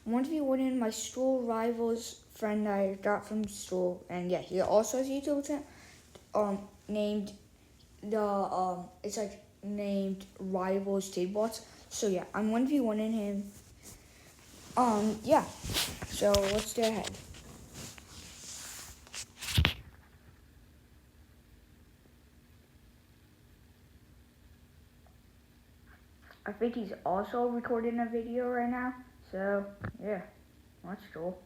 1v1 in my school rivals friend I got from school, and yeah, he also has a YouTube channel named it's like named RivalsKidBlox. So yeah, I'm 1v1 in him. Yeah. So let's get ahead. I think he's also recording a video right now. So yeah, that's cool.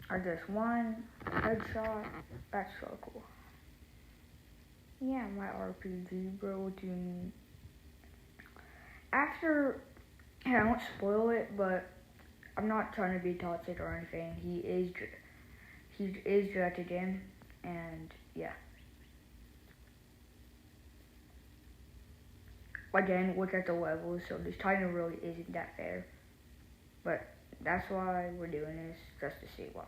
I just won headshot. That's so cool. Yeah, my RPG, bro. What do you mean? After, I won't spoil it, but I'm not trying to be toxic or anything. He is drafted in, and yeah. Again, look at the levels. So this title really isn't that fair, but that's why we're doing this, just to see why.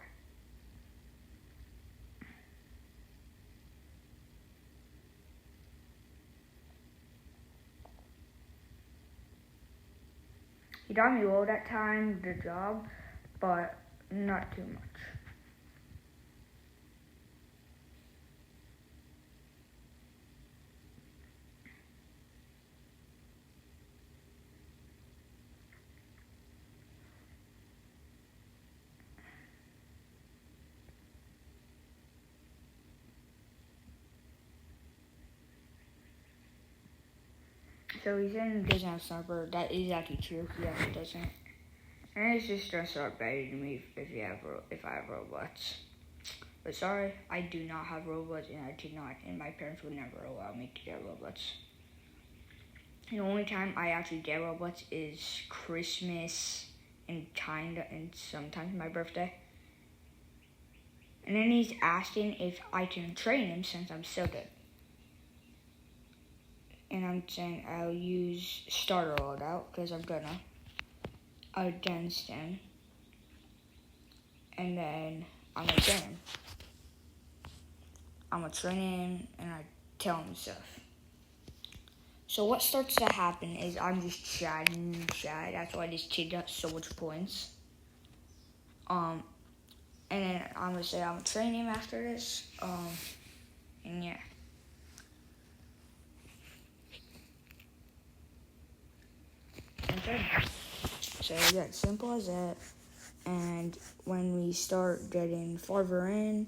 He got me low that time, good job, but not too much. So he's saying he doesn't have sniper. That is actually true. He actually doesn't. And it's just gonna start baiting me if I have robots. But sorry, I do not have robots, and I did not, and my parents would never allow me to get robots. The only time I actually get robots is Christmas and sometimes my birthday. And then he's asking if I can train him since I'm so good. And I'm saying I'll use starter loadout because I'm gonna against him. And then I'm gonna train him. I'm gonna train him and I tell him stuff. So what starts to happen is I'm just chatting. That's why this kid got so much points. And then I'm gonna say I'm gonna train him after this. And yeah. Okay. So yeah, simple as that. And when we start getting farther in,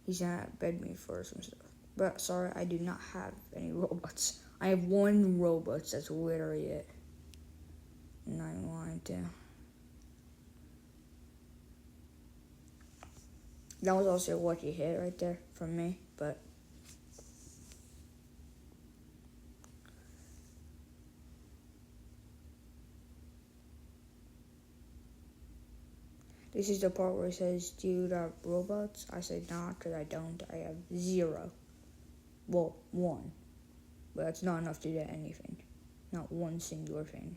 he's gonna beg me for some stuff. But sorry, I do not have any robots. I have one robot. That's literally it. And I wanted to. That was also a lucky hit right there from me, but. This is the part where it says, do you have robots? I said, nah, because I don't. I have 0. Well, 1. But that's not enough to get anything. Not one singular thing.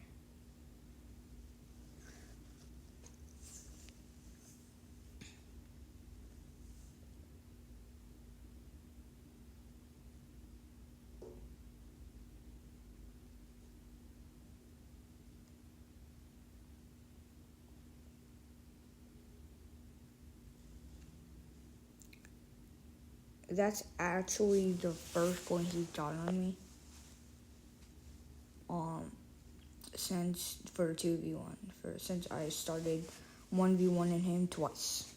That's actually the first point he's got on me. Since for 2v1. Since I started 1v1 in him twice.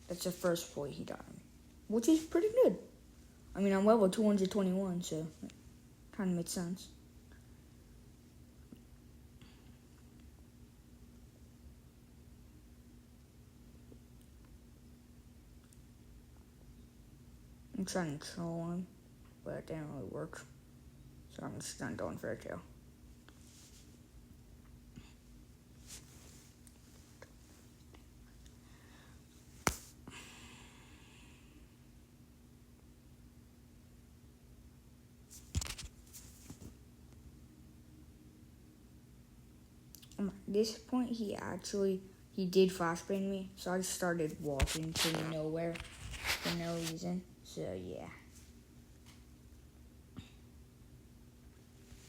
That's the first point he got on me. Which is pretty good. I mean, I'm level 221, so it kind of makes sense. I'm trying to troll him, but it didn't really work. So I'm just not going for a kill. this point he did flashbang me, so I just started walking to nowhere for no reason. So yeah.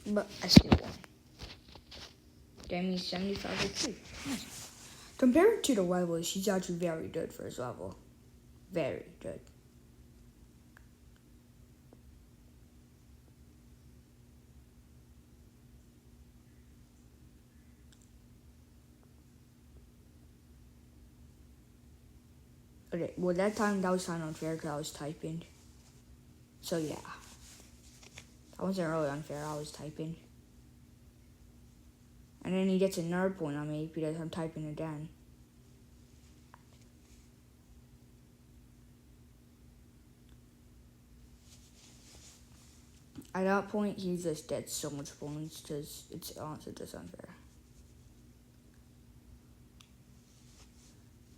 But I still won. That means 75 HP. Nice. Compared to the rivals, he's actually very good for his level. Very good. Okay, well that was kind of unfair because I was typing. So yeah. That wasn't really unfair, I was typing. And then he gets another point on me because I'm typing again. At that point, he just gets so much points because it's honestly just unfair.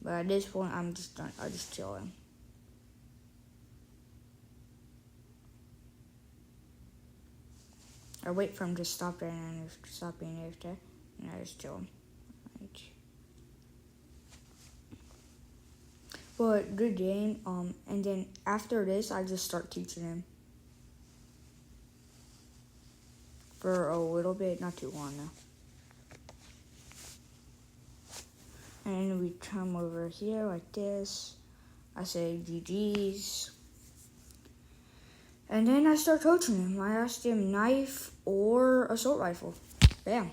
But at this point, I'm just chilling. I wait for him to stop there and stop being AFK, and I just chill him. Right. But good game. And then after this, I just start teaching him for a little bit, not too long though. And then we come over here like this. I say GG's. And then I start coaching him. I asked him knife or assault rifle. Bam.